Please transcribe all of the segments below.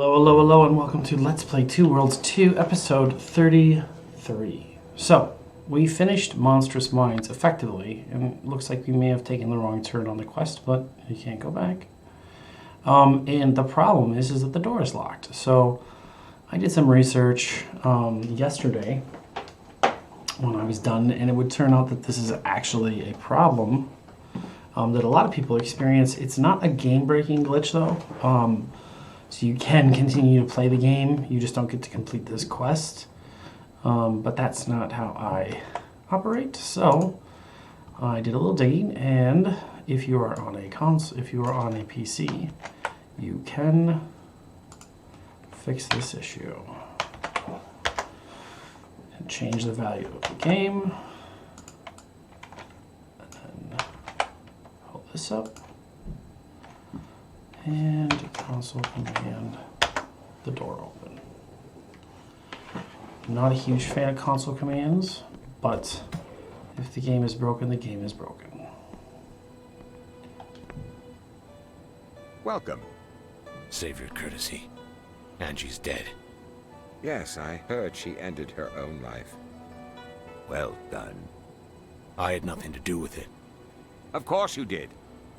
Hello, hello, hello, and welcome to Let's Play Two Worlds 2, episode 33. So, we finished Monstrous Mines effectively, and it looks like we may have taken the wrong turn on the quest, but you can't go back. And the problem is that the door is locked. So, I did some research yesterday when I was done, and it would turn out that this is actually a problem that a lot of people experience. It's not a game-breaking glitch, though. So you can continue to play the game, you just don't get to complete this quest. But that's not how I operate. So I did a little digging, and if you are on a PC, you can fix this issue. And change the value of the game. And then hold this up. And console command the door open. I'm not a huge fan of console commands, but if the game is broken, the game is broken. Welcome. Save your courtesy. Angie's dead. Yes, I heard she ended her own life. Well done. I had nothing to do with it. Of course you did.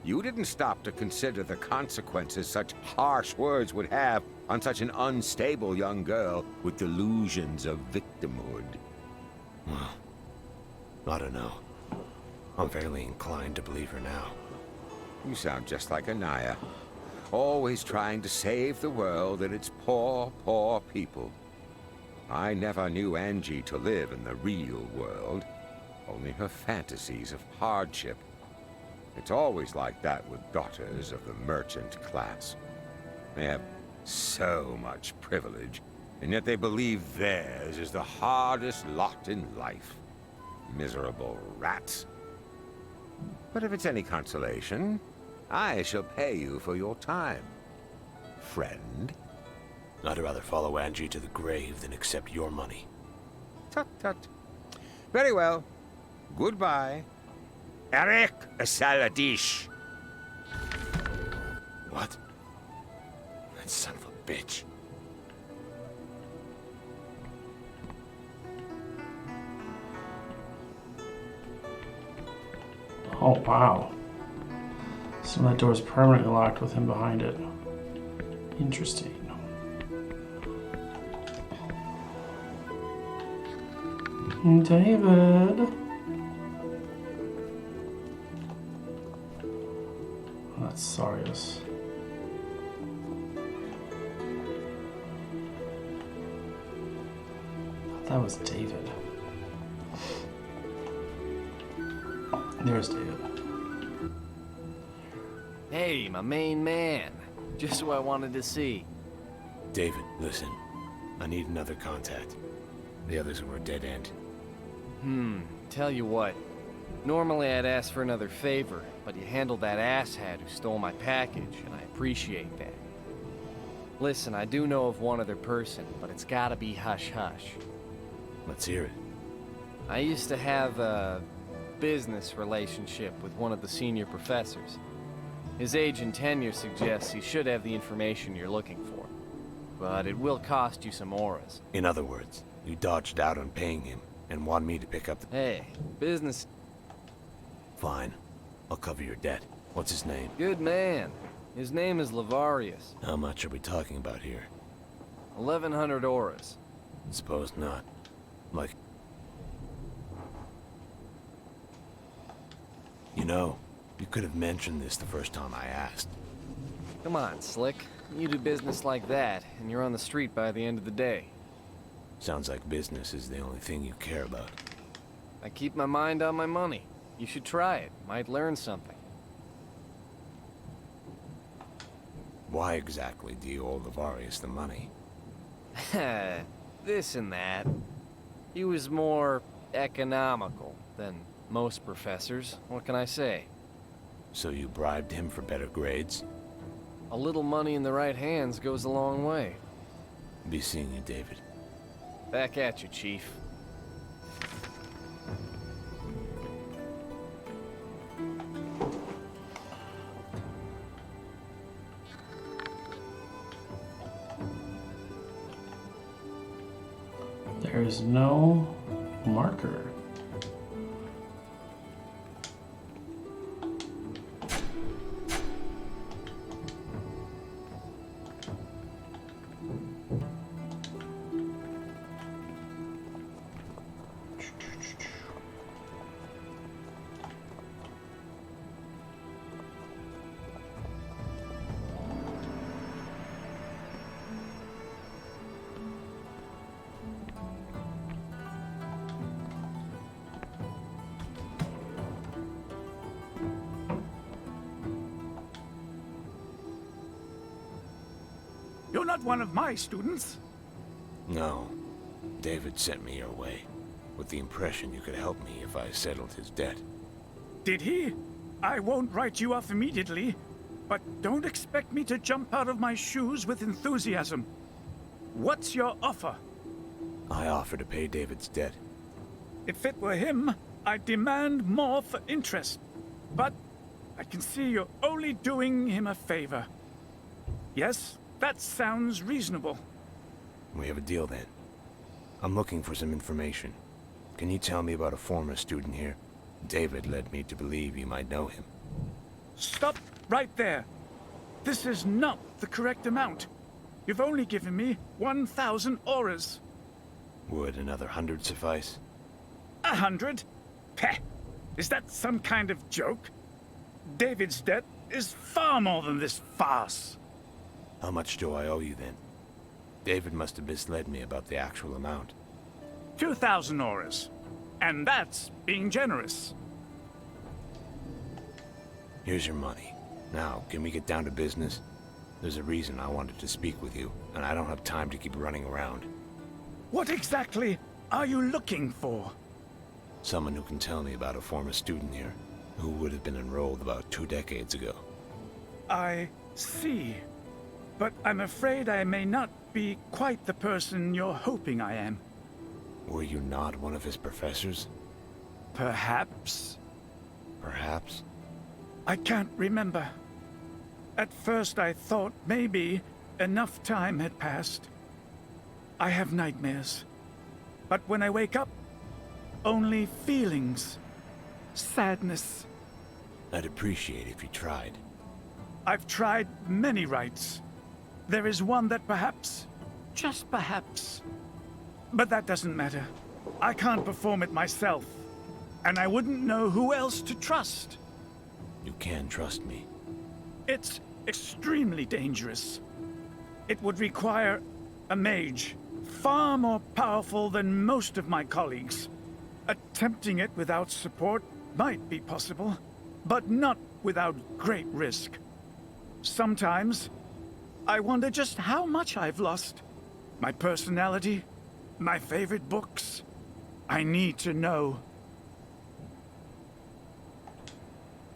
You didn't stop to consider the consequences such harsh words would have on such an unstable young girl with delusions of victimhood. Well, I don't know. I'm fairly inclined to believe her now. You sound just like Anaya. Always trying to save the world and its poor, poor people. I never knew Angie to live in the real world. Only her fantasies of hardship. It's always like that with daughters of the merchant class. They have so much privilege, and yet they believe theirs is the hardest lot in life. Miserable rats. But if it's any consolation, I shall pay you for your time, friend. I'd rather follow Angie to the grave than accept your money. Tut tut. Very well. Goodbye. Eric Saladish. What? That son of a bitch. Oh, wow. So that door is permanently locked with him behind it. Interesting. David. That's Sarius. I thought that was David. There's David. Hey, my main man. Just who I wanted to see. David, listen. I need another contact. The others were a dead end. Tell you what. Normally I'd ask for another favor, but you handled that asshat who stole my package, and I appreciate that. Listen, I do know of one other person, but it's gotta be hush-hush. Let's hear it. I used to have a business relationship with one of the senior professors. His age and tenure suggests he should have the information you're looking for. But it will cost you some auras. In other words, you dodged out on paying him and want me to pick up the... Hey, business... Fine. I'll cover your debt. What's his name? Good man. His name is Lavarius. How much are we talking about here? 1,100 auras. Suppose not. Like... You know, you could have mentioned this the first time I asked. Come on, Slick. You do business like that, and you're on the street by the end of the day. Sounds like business is the only thing you care about. I keep my mind on my money. You should try it. Might learn something. Why exactly do you owe Lavarius the money? This and that. He was more economical than most professors. What can I say? So you bribed him for better grades? A little money in the right hands goes a long way. Be seeing you, David. Back at you, Chief. There is no marker. You're not one of my students. No. David sent me your way, with the impression you could help me if I settled his debt. Did he? I won't write you off immediately, but don't expect me to jump out of my shoes with enthusiasm. What's your offer? I offer to pay David's debt. If it were him, I'd demand more for interest. But I can see you're only doing him a favor. Yes, that sounds reasonable. We have a deal then. I'm looking for some information. Can you tell me about a former student here? David led me to believe you might know him. Stop right there. This is not the correct amount. You've only given me 1,000 auras. Would another 100 suffice? 100? Peh! Is that some kind of joke? David's debt is far more than this farce. How much do I owe you then? David must have misled me about the actual amount. 2,000 auras. And that's being generous. Here's your money. Now, can we get down to business? There's a reason I wanted to speak with you, and I don't have time to keep running around. What exactly are you looking for? Someone who can tell me about a former student here, who would have been enrolled about 2 decades ago. I see. But I'm afraid I may not be quite the person you're hoping I am. Were you not one of his professors? Perhaps. Perhaps. I can't remember. At first I thought maybe enough time had passed. I have nightmares. But when I wake up, only feelings. Sadness. I'd appreciate if you tried. I've tried many rites. There is one that perhaps, just perhaps. But that doesn't matter. I can't perform it myself. And I wouldn't know who else to trust. You can trust me. It's extremely dangerous. It would require a mage, far more powerful than most of my colleagues. Attempting it without support might be possible, but not without great risk. Sometimes, I wonder just how much I've lost. My personality, my favorite books. I need to know.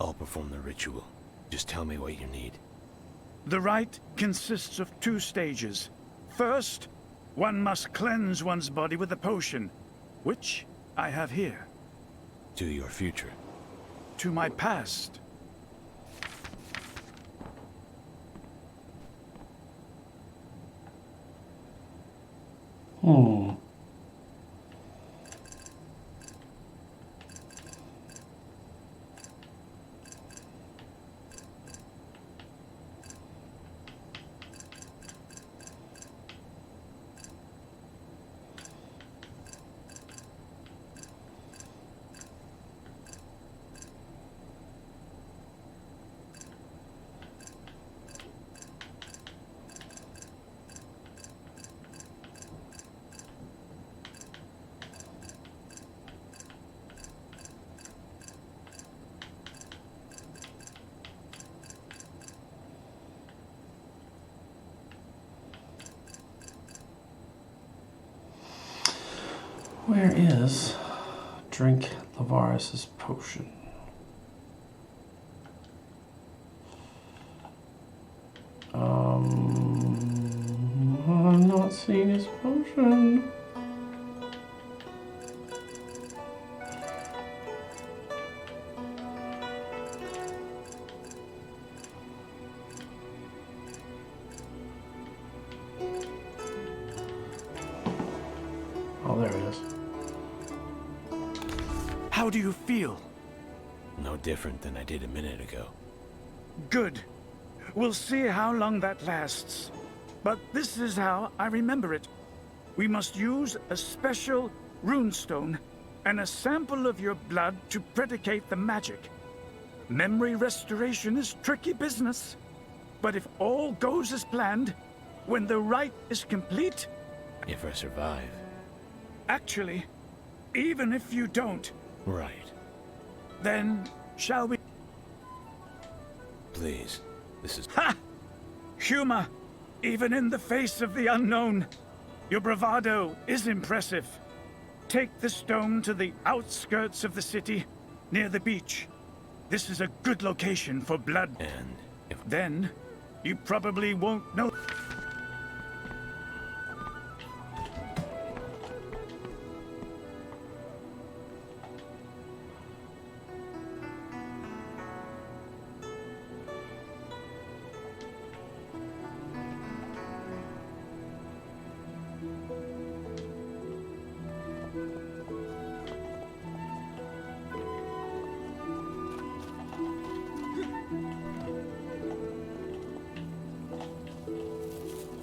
I'll perform the ritual. Just tell me what you need. The rite consists of 2 stages. First, one must cleanse one's body with a potion, which I have here. To your future. To my past. Where is drink Lavaris's potion? I'm not seeing his potion. Oh, there it is. How do you feel? No different than I did a minute ago. Good. We'll see how long that lasts. But this is how I remember it. We must use a special runestone and a sample of your blood to predicate the magic. Memory restoration is tricky business. But if all goes as planned, when the rite is complete... If I survive. Actually, even if you don't, Right. then shall we... Please. This is... Ha! Humor, even in the face of the unknown. Your bravado is impressive. Take the stone to the outskirts of the city, near the beach. This is a good location for blood. And if... Then, you probably won't know.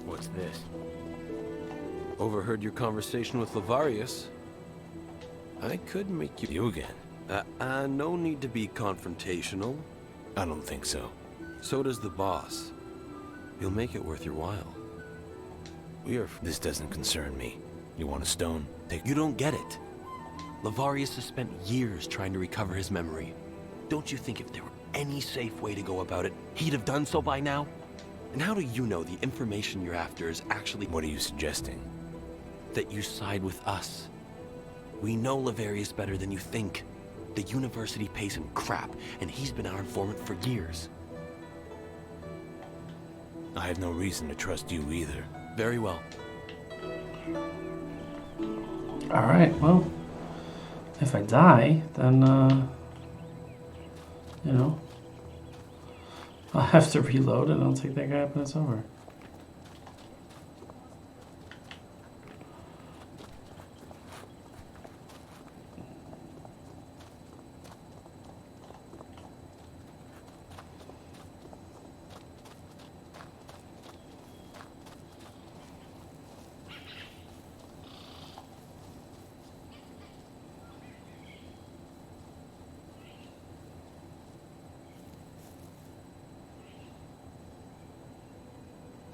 What's this? Overheard your conversation with Lavarius. I could make you... You again? No need to be confrontational. I don't think so. So does the boss. He'll make it worth your while. We are... This doesn't concern me. You want a stone? Take... You don't get it. Lavarius has spent years trying to recover his memory. Don't you think if there were any safe way to go about it, he'd have done so by now? And how do you know the information you're after is actually... What are you suggesting? That you side with us. We know Lavarius better than you think. The university pays him crap, and he's been our informant for years. I have no reason to trust you either. Very well. Alright, well, if I die, then, you know, I'll have to reload and I'll take that guy up and it's over.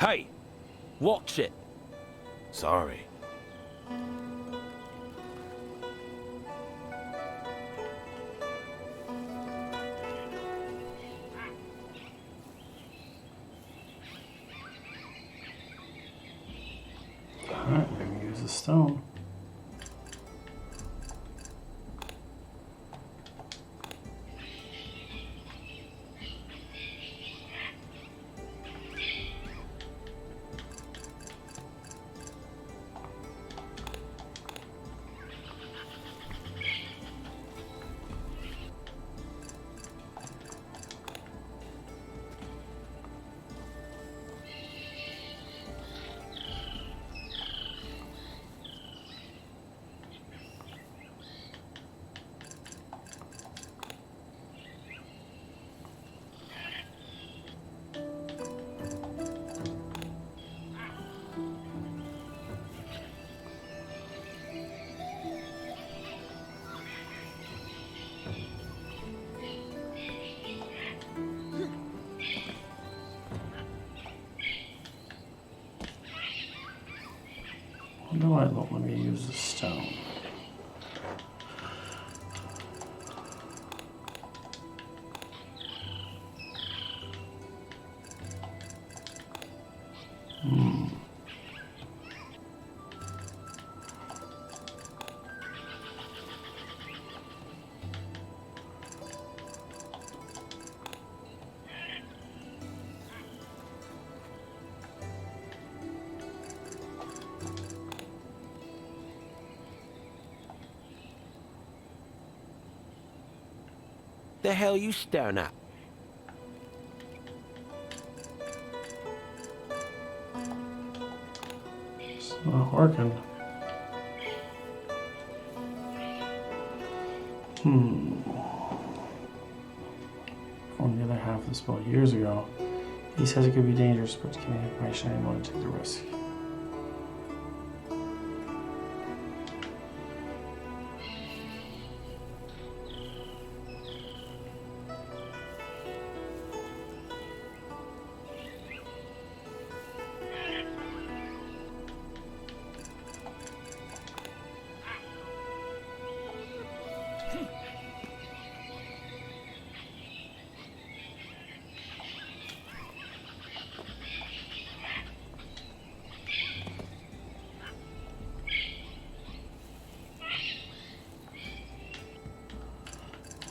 Hey! Watch it! Sorry. Alright, we're gonna use the stone. No, I don't. Let me use the stone. The hell you staring at? It's not working. From the other half of the spell years ago. He says it could be dangerous, but to give me information, I didn't want to take the risk.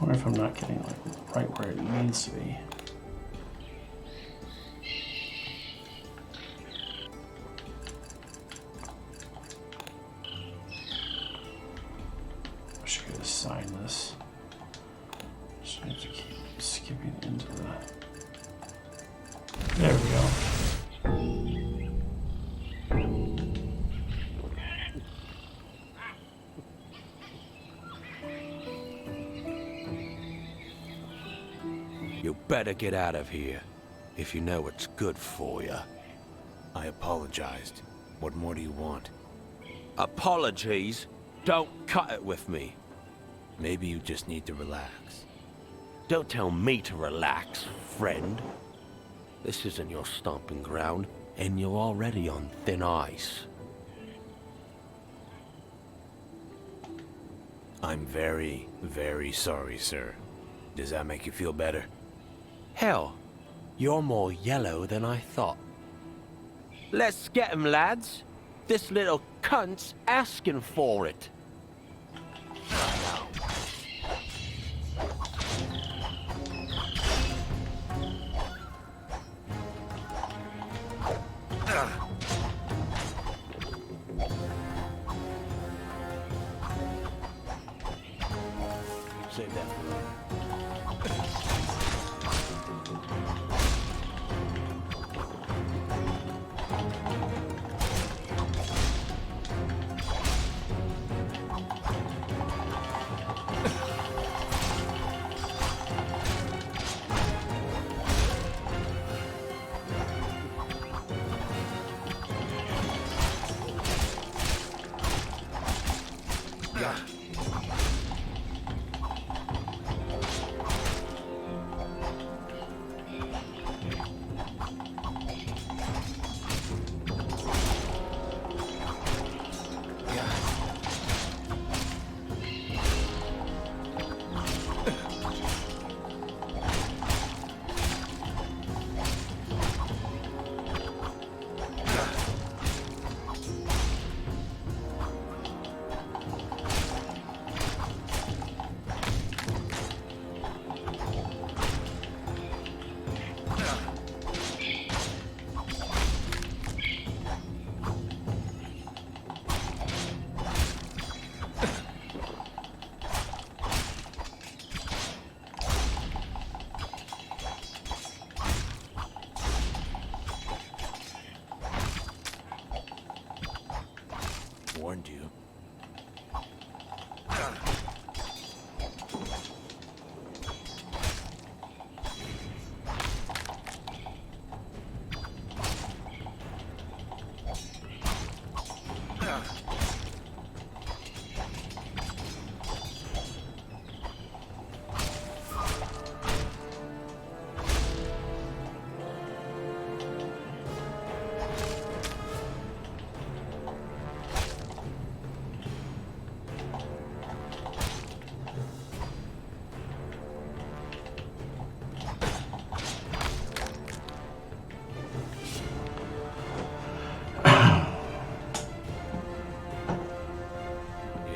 I wonder if I'm not getting like right where it needs to be. I should get assign this. Just have to keep skipping into the. There we go. You better get out of here, if you know what's good for you. I apologized. What more do you want? Apologies? Don't cut it with me. Maybe you just need to relax. Don't tell me to relax, friend. This isn't your stomping ground, and you're already on thin ice. I'm very, very sorry, sir. Does that make you feel better? Hell, you're more yellow than I thought. Let's get him, lads. This little cunt's asking for it. Save that for later. Warned you.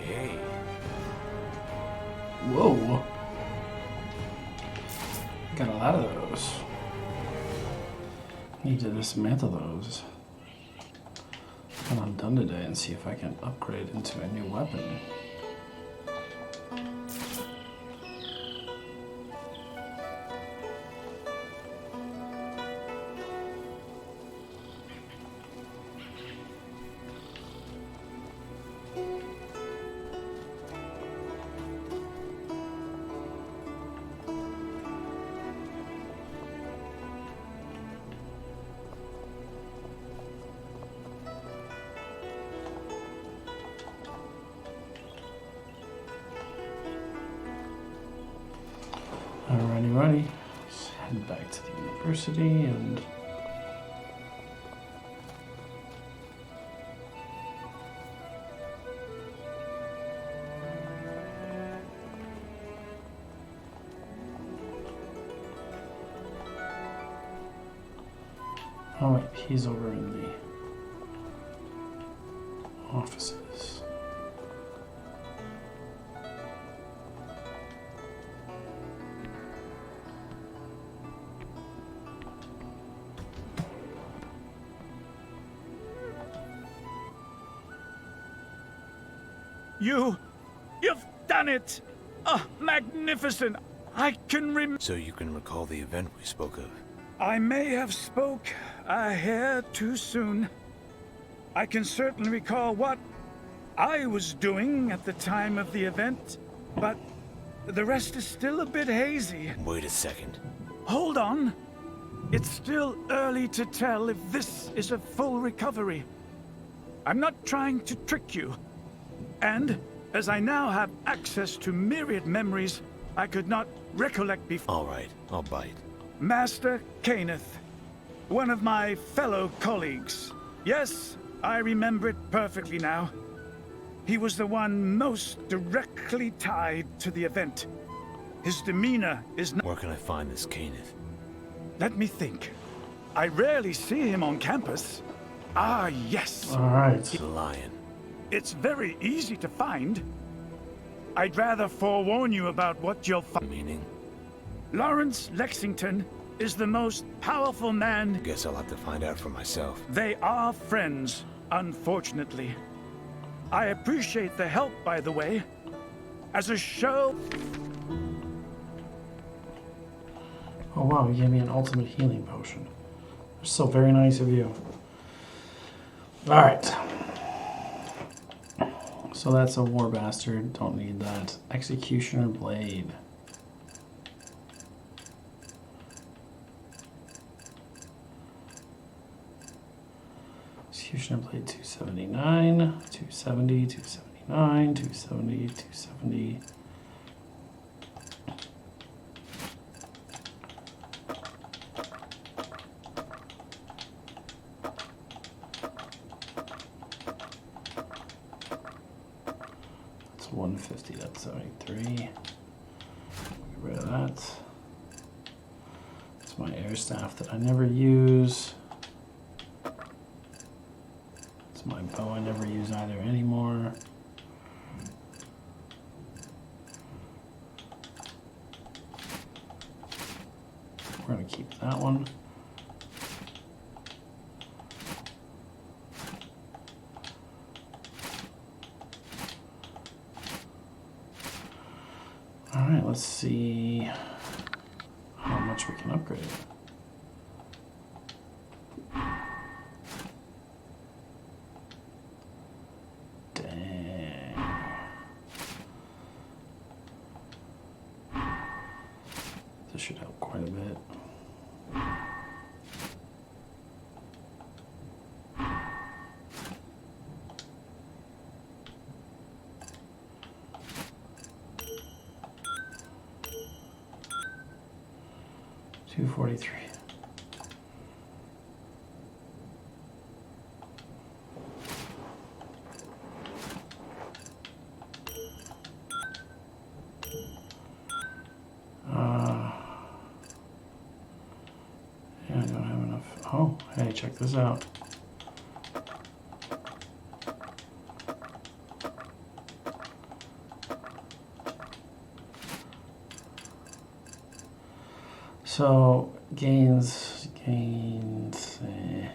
Hey. Whoa. Got a lot of those. Need to dismantle those. When I'm done today and see if I can upgrade into a new weapon. Alrighty, let's head back to the university and... Oh wait, he's over in the offices. You've done it! Oh, magnificent! I can So you can recall the event we spoke of? I may have spoke a hair too soon. I can certainly recall what I was doing at the time of the event, but the rest is still a bit hazy. Wait a second. Hold on. It's still early to tell if this is a full recovery. I'm not trying to trick you. And, as I now have access to myriad memories I could not recollect before. All right, I'll bite. Master Kenneth, one of my fellow colleagues. Yes, I remember it perfectly now. He was the one most directly tied to the event. His demeanor is not... Where can I find this Kenneth? Let me think. I rarely see him on campus. Ah, yes. Alright. The lion. It's very easy to find. I'd rather forewarn you about what you'll find. Meaning? Lawrence Lexington is the most powerful man. Guess I'll have to find out for myself. They are friends, unfortunately. I appreciate the help, by the way. As a show... Oh wow, you gave me an ultimate healing potion. That's so very nice of you. Alright. So that's a war bastard. Don't need that. Executioner blade. Executioner blade 279, 270, 279, 270, 270. That's 150, that's 73. Get rid of that. That's my air staff that I never use. My bow I never use either anymore. We're gonna keep that one. All right, let's see how much we can upgrade. This should help quite a bit. $243. Yeah, I don't have enough. Oh, hey, check this out. So gains. Where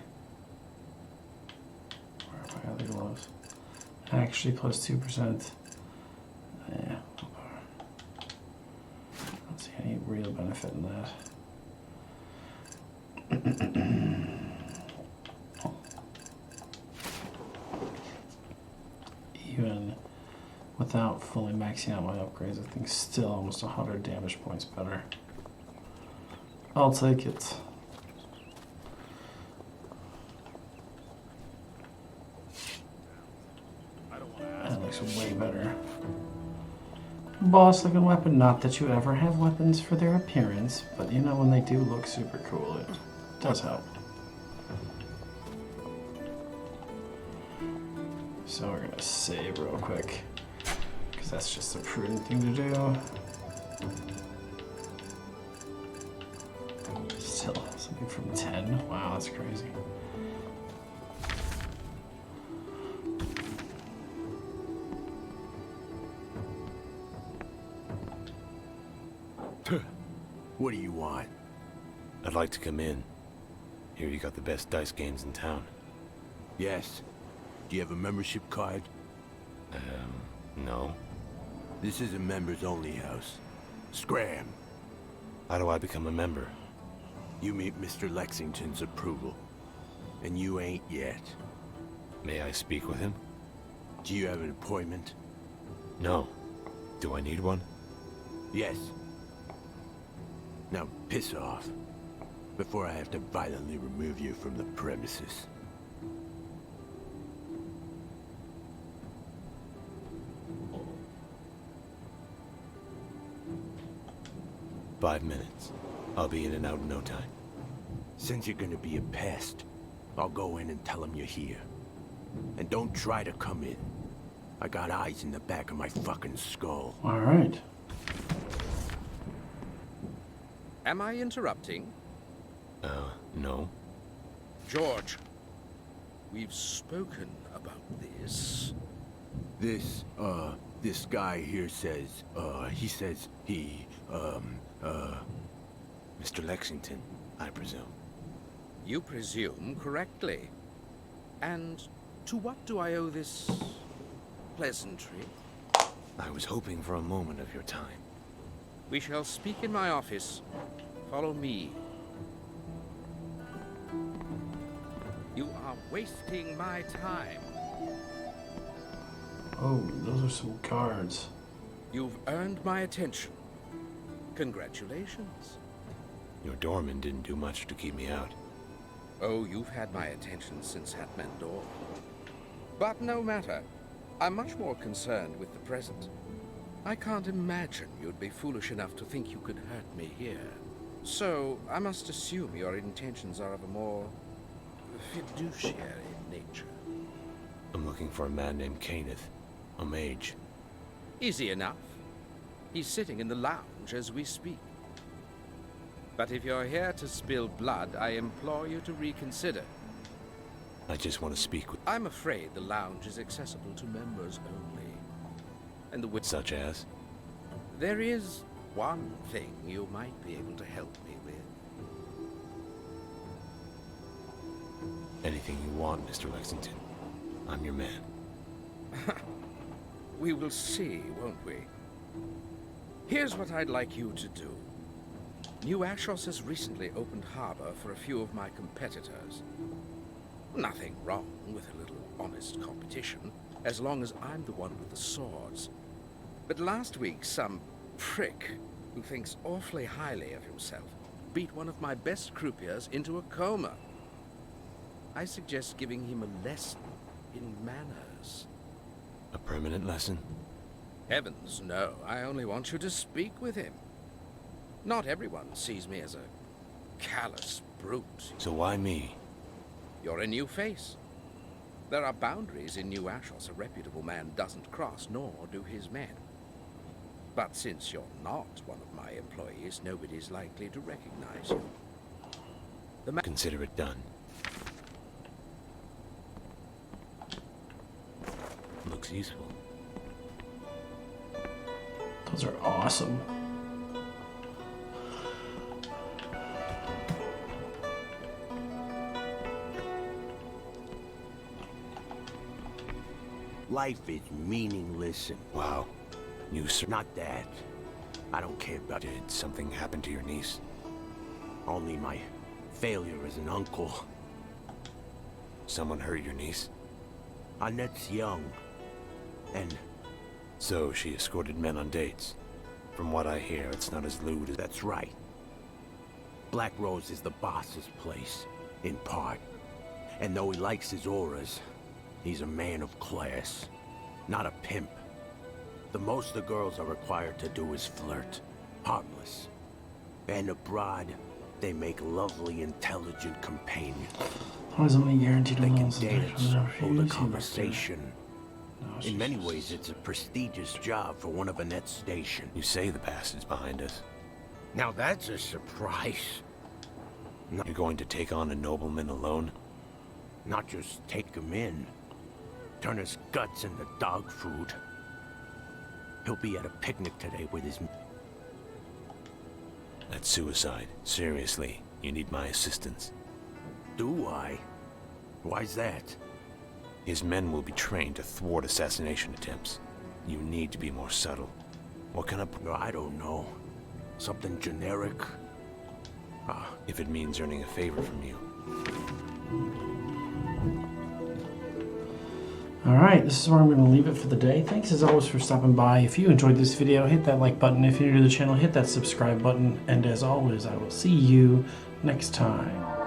are my other gloves? Actually, plus 2%. Yeah. Don't see any real benefit in that. Even without fully maxing out my upgrades, I think still almost 100 damage points better. I'll take it. That looks way better. boss looking weapon. Not that you ever have weapons for their appearance, but you know, when they do look super cool, it does help. So we're gonna save real quick, because that's just a prudent thing to do. Still something from 10. Wow, that's crazy. What do you want? I'd like to come in. Hear you got the best dice games in town. Yes. Do you have a membership card? No. This is a members-only house. Scram! How do I become a member? You meet Mr. Lexington's approval. And you ain't yet. May I speak with him? Do you have an appointment? No. Do I need one? Yes. Now piss off, before I have to violently remove you from the premises. "5 minutes. I'll be in and out in no time." Since you're gonna be a pest, I'll go in and tell him you're here. And don't try to come in. I got eyes in the back of my fucking skull. All right. Am I interrupting? No. George, we've spoken about this. This guy here says, Mr. Lexington, I presume. You presume correctly. And to what do I owe this pleasantry? I was hoping for a moment of your time. We shall speak in my office. Follow me. You are wasting my time. Oh, those are some cards. You've earned my attention. Congratulations. Your doorman didn't do much to keep me out. Oh, you've had my attention since Hatman Door. But no matter. I'm much more concerned with the present. I can't imagine you'd be foolish enough to think you could hurt me here. So, I must assume your intentions are of a more fiduciary nature. I'm looking for a man named Kenneth, a mage. Easy enough. He's sitting in the lounge as we speak. But if you're here to spill blood, I implore you to reconsider. I just want to speak with... I'm afraid the lounge is accessible to members only. And the Such as? There is one thing you might be able to help me with. Anything you want, Mr. Lexington. I'm your man. We will see, won't we? Here's what I'd like you to do. New Ashos has recently opened harbor for a few of my competitors. Nothing wrong with a little honest competition, as long as I'm the one with the swords. But last week, some prick who thinks awfully highly of himself beat one of my best croupiers into a coma. I suggest giving him a lesson in manners. A permanent lesson? Heavens, no. I only want you to speak with him. Not everyone sees me as a callous brute. So why me? You're a new face. There are boundaries in New Ashos a reputable man doesn't cross, nor do his men. But since you're not one of my employees, nobody's likely to recognize you. Consider it done. Looks useful. Those are awesome. life is meaningless and... Wow. You sir... Not that. I don't care about it. Did something happen to your niece? Only my failure as an uncle. Someone hurt your niece? Annette's young. And... So she escorted men on dates. From what I hear, it's not as lewd as... That's right. Black Rose is the boss's place, in part. And though he likes his auras, he's a man of class, not a pimp. The most the girls are required to do is flirt. Harmless. And abroad, they make lovely, intelligent companions. How is only guaranteed They can amounts of dance, no, hold a she's- conversation. No, In many she's- ways, it's a prestigious job for one of Annette's station. You say the bastard's behind us. Now that's a surprise. You're going to take on a nobleman alone? Not just take him in. Turn his guts into dog food. He'll be at a picnic today with his... That's suicide. Seriously, you need my assistance. Do I? Why's that? His men will be trained to thwart assassination attempts. You need to be more subtle. What kind of... No, I don't know. Something generic? If it means earning a favor from you. Alright, this is where I'm going to leave it for the day. Thanks as always for stopping by. If you enjoyed this video, hit that like button. If you're new to the channel, hit that subscribe button. And as always, I will see you next time.